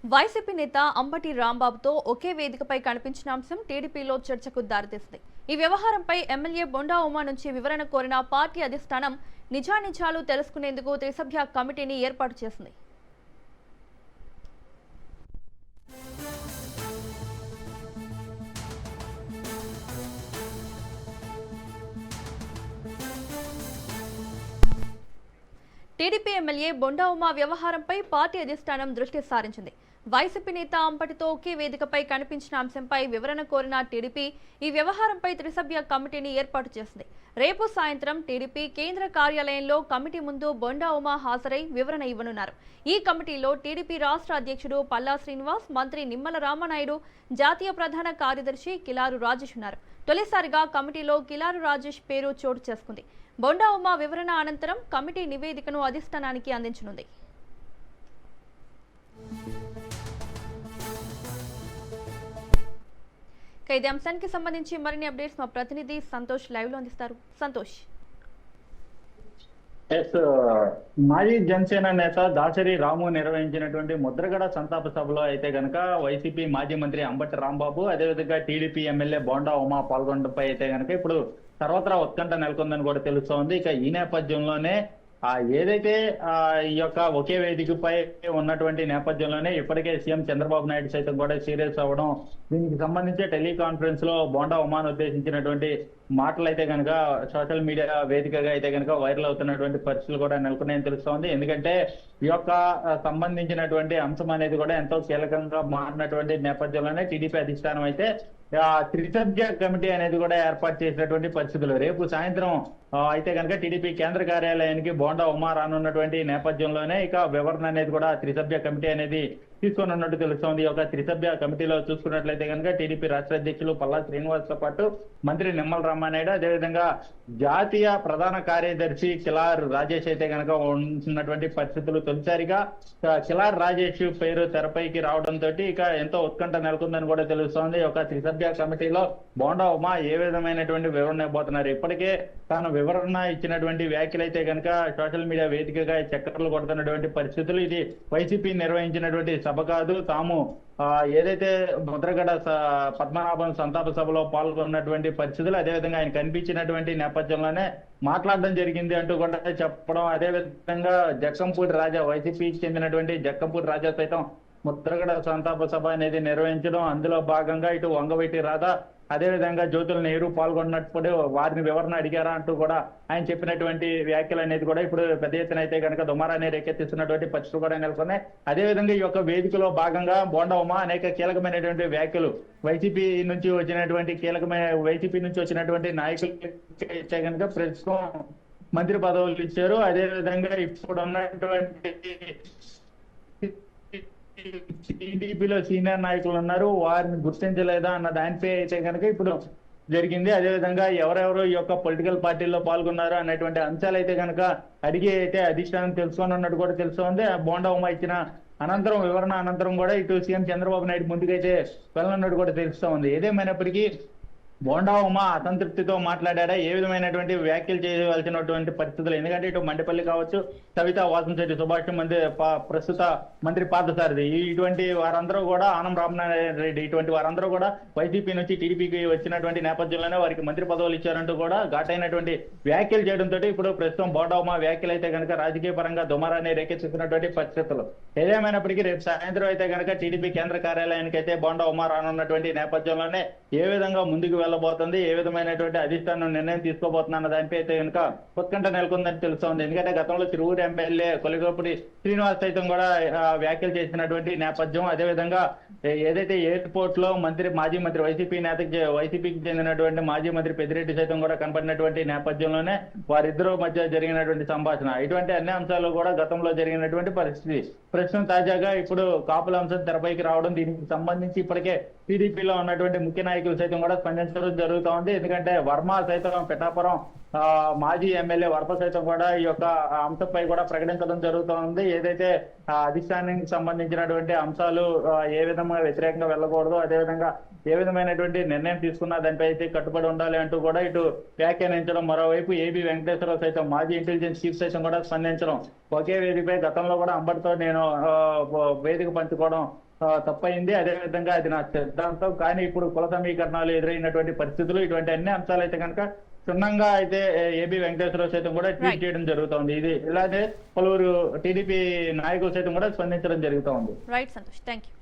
YCP నేత అంబటి రాంబాబుతో ఒకే వేదికపై కనిపించిన అంశం టీడీపీలో చర్చకు దారితీసింది. ఈ వ్యవహారంపై ఎమ్మెల్యే బొండా ఉమా నుంచి వివరణ కోరిన పార్టీ అధిష్టానం నిజానిజాలు తెలుసుకునేందుకు త్రిసభ్య కమిటీని ఏర్పాటు చేసింది. టీడీపీ ఎమ్మెల్యే బొండా ఉమా వ్యవహారంపై పార్టీ అధిష్టానం దృష్టి సారించింది. వైసీపీ నేత అంబటితో ఒకే వేదికపై కనిపించిన అంశంపై వివరణ కోరిన టీడీపీ ఈ వ్యవహారంపై త్రిసభ్య కమిటీని ఏర్పాటు చేసింది. రేపు సాయంత్రం టీడీపీ కేంద్ర కార్యాలయంలో కమిటీ ముందు బొండా ఉమా హాజరై వివరణ ఇవ్వనున్నారు. ఈ కమిటీలో టీడీపీ రాష్ట్ర అధ్యక్షుడు పల్లా శ్రీనివాస్, మంత్రి నిమ్మల రామనాయుడు, జాతీయ ప్రధాన కార్యదర్శి కిలారు రాజేష్ ఉన్నారు. తొలిసారిగా కమిటీలో కిలారు రాజేష్ పేరు చోటు చేసుకుంది. బొండా ఉమా వివరణ అనంతరం కమిటీ నివేదికను అధిష్టానానికి అందించనుంది. ఇదే అంశానికి సంబంధించి మరిన్ని అప్డేట్స్ మా ప్రతినిధి సంతోష్ లైవ్ లో అందిస్తారు. సంతోష్. మాజీ జనసేన నేత దాసరి రాము నిర్వహించినటువంటి ముద్రగడ సంతాప సభలో అయితే గనక వైసీపీ మాజీ మంత్రి అంబటి రాంబాబు, అదేవిధంగా టీడీపీ ఎమ్మెల్యే బొండా ఉమా పాల్గొనడంపై అయితే గనక ఇప్పుడు సర్వత్రా ఉత్కంఠ నెలకొందని కూడా తెలుస్తోంది. ఇక ఈ నేపథ్యంలోనే ఏదైతే ఈ యొక్క ఒకే వేదికపై ఉన్నటువంటి నేపథ్యంలోనే ఇప్పటికే సీఎం చంద్రబాబు నాయుడు సైతం కూడా సీరియస్ అవ్వడం, దీనికి సంబంధించి టెలికాన్ఫరెన్స్ లో బొండా ఉమాను ఉద్దేశించినటువంటి మాటలు అయితే కనుక సోషల్ మీడియా వేదికగా అయితే కనుక వైరల్ అవుతున్నటువంటి పరిస్థితులు కూడా నెలకొన్నాయని తెలుస్తోంది. ఎందుకంటే ఈ యొక్క సంబంధించినటువంటి అంశం అనేది కూడా ఎంతో కీలకంగా మారినటువంటి నేపథ్యంలోనే టీడీపీ అధిష్టానం అయితే త్రిసభ్య కమిటీ అనేది కూడా ఏర్పాటు చేసినటువంటి పరిస్థితులు. రేపు సాయంత్రం అయితే కనుక టీడీపీ కేంద్ర కార్యాలయానికి బొండా ఉమా రానున్నటువంటి నేపథ్యంలోనే ఇక వివరణ అనేది కూడా త్రిసభ్య కమిటీ అనేది తీసుకొని ఉన్నట్టు తెలుస్తోంది. ఈ యొక్క త్రిసభ్య కమిటీలో చూసుకున్నట్లయితే కనుక టీడీపీ రాష్ట్ర అధ్యక్షులు పల్లా శ్రీనివాస్ తో పాటు మంత్రి నిమ్మల రామానాయుడు, అదేవిధంగా జాతీయ ప్రధాన కార్యదర్శి కిలార్ రాజేష్ అయితే కనుక ఉన్నటువంటి పరిస్థితులు. తొలిసారిగా కిలార్ రాజేష్ పేరు తెరపైకి రావడంతో ఇక ఎంతో ఉత్కంఠ నెలకొందని కూడా తెలుస్తోంది. ఈ యొక్క త్రిసభ్య కమిటీలో బొండా ఉమా ఏ విధమైనటువంటి వివరణ ఇవ్వబోతున్నారు. ఇప్పటికే తాను వివరణ ఇచ్చినటువంటి వ్యాఖ్యలు అయితే కనుక సోషల్ మీడియా వేదికగా చక్కర్లు కొడుతున్నటువంటి పరిస్థితులు. ఇది వైసీపీ నిర్వహించినటువంటి సభ కాదు, తాము ఏదైతే ముద్రగడ పద్మనాభం సంతాప సభలో పాల్గొన్నటువంటి పరిస్థితులు, అదేవిధంగా ఆయన కనిపించినటువంటి నేపథ్యంలోనే మాట్లాడడం జరిగింది అంటూ కూడా చెప్పడం, అదేవిధంగా జక్కంపూడి రాజా, వైసీపీకి చెందినటువంటి జక్కంపూడి రాజా సైతం ముద్రగడ సంతాప సభ అనేది నిర్వహించడం, అందులో భాగంగా ఇటు వంగవీటి రాధా, అదేవిధంగా జ్యోతుల నెహ్రూ పాల్గొన్నప్పుడు వారిని వివరణ అడిగారా అంటూ కూడా ఆయన చెప్పినటువంటి వ్యాఖ్యలు అనేది కూడా ఇప్పుడు పెద్ద ఎత్తున అయితే కనుక దుమారాన్ని రేకెత్తిస్తున్నటువంటి పరిస్థితులు కూడా నెలకొన్నాయి. అదేవిధంగా ఈ యొక్క వేదికలో భాగంగా బొండా ఉమా అనేక కీలకమైనటువంటి వ్యాఖ్యలు వైసీపీ నుంచి వచ్చినటువంటి నాయకులు అయితే కనుక ప్రస్తుతం మంత్రి పదవులు ఇచ్చారు. అదేవిధంగా ఇప్పుడు ఉన్నటువంటి టీడీపీలో సీనియర్ నాయకులు ఉన్నారు, వారిని గుర్తించలేదా అన్న దానిపై అయితే కనుక ఇప్పుడు జరిగింది. అదేవిధంగా ఎవరెవరు ఈ యొక్క పొలిటికల్ పార్టీల్లో పాల్గొన్నారు అనేటువంటి అంశాలు అయితే కనుక అడిగి అయితే అధిష్టానం తెలుసుకొని ఉన్నట్టు కూడా తెలుస్తోంది. బొండా ఉమా ఇచ్చిన అనంతరం వివరణ అనంతరం కూడా ఇటు సీఎం చంద్రబాబు నాయుడు ముందుకైతే వెళ్ళనున్నట్టు కూడా తెలుస్తూ ఉంది. ఏదేమైనప్పటికీ బొండా ఉమా అసంతృప్తితో మాట్లాడా, ఏ విధమైనటువంటి వ్యాఖ్యలు చేయవలసినటువంటి పరిస్థితులు. ఎందుకంటే ఇటు మండిపల్లి కావచ్చు, సవితా వాసంశెట్టి సుభాష్ ప్రస్తుత మంత్రి పార్థసారథి, ఇటువంటి వారందరూ కూడా, ఆనం రామనారాయణ ఇటువంటి వారందరూ కూడా వైసీపీ నుంచి టీడీపీకి వచ్చినటువంటి నేపథ్యంలోనే వారికి మంత్రి పదవులు ఇచ్చారంటూ కూడా ఘాటైనటువంటి వ్యాఖ్యలు చేయడంతో ఇప్పుడు ప్రస్తుతం బొండా ఉమా వ్యాఖ్యలు అయితే కనుక రాజకీయ పరంగా దుమారాన్ని రేకెత్తిస్తున్నటువంటి పరిస్థితులు. ఏదేమైనప్పటికీ రేపు సాయంత్రం అయితే కనుక టీడీపీ కేంద్ర కార్యాలయానికి అయితే బొండా ఉమా రానున్నటువంటి నేపథ్యంలోనే ఏ విధంగా ముందుకు వెళ్ళబోతుంది, ఏ విధమైనటువంటి అధిష్టానం నిర్ణయం తీసుకోబోతున్న దానిపై అయితే కనుక ఉత్కంఠ నెలకొందని తెలుస్తోంది. ఎందుకంటే గతంలో తిరువురు ఎమ్మెల్యే కొలిగోపుడి శ్రీనివాస్ సైతం కూడా వ్యాఖ్యలు చేసినటువంటి నేపథ్యం, అదేవిధంగా ఏదైతే ఎయిర్పోర్ట్ లో మాజీ మంత్రి వైసీపీకి చెందినటువంటి మాజీ మంత్రి పెద్దిరెడ్డి సైతం కూడా కనపడినటువంటి నేపథ్యంలోనే వారిద్దరూ మధ్య జరిగినటువంటి సంభాషణ, ఇటువంటి అన్ని అంశాలు కూడా గతంలో జరిగినటువంటి పరిస్థితి. ప్రస్తుతం తాజాగా ఇప్పుడు కాపుల అంశం తెరపైకి రావడం, దీనికి సంబంధించి ఇప్పటికే టీడీపీలో ఉన్నటువంటి ముఖ్య నాయకులు సైతం కూడా స్పందించడం జరుగుతూ ఉంది. ఎందుకంటే వర్మ సైతం పిఠాపురం మాజీ ఎమ్మెల్యే వరప సైతం కూడా ఈ యొక్క అంశంపై కూడా ప్రకటించడం జరుగుతోంది. ఏదైతే అధిష్టానానికి సంబంధించినటువంటి అంశాలు ఏ విధంగా వ్యతిరేకంగా వెళ్ళకూడదు, అదేవిధంగా ఏ విధమైనటువంటి నిర్ణయం తీసుకున్నా దానిపై అయితే కట్టుబడి ఉండాలి అంటూ కూడా ఇటు వ్యాఖ్యానించడం. మరోవైపు ఏబి వెంకటేశ్వరరావు సైతం మాజీ ఇంటెలిజెన్స్ చీఫ్ సైతం కూడా స్పందించడం. ఒకే వేదికపై గతంలో కూడా అంబటితో నేను వేదిక పంచుకోవడం తప్పైంది, అదేవిధంగా అది నా సిద్ధాంతం, కానీ ఇప్పుడు కుల సమీకరణాలు ఎదురైనటువంటి పరిస్థితులు ఇటువంటి అన్ని అంశాలు అయితే కనుక క్షుణ్ణంగా అయితే ఏబి వెంకటేశ్వరరావు సైతం కూడా ట్వీట్ చేయడం జరుగుతోంది. ఇది ఇలానే పలువురు టీడీపీ నాయకులు సైతం కూడా స్పందించడం జరుగుతోంది. Right Santosh, thank you.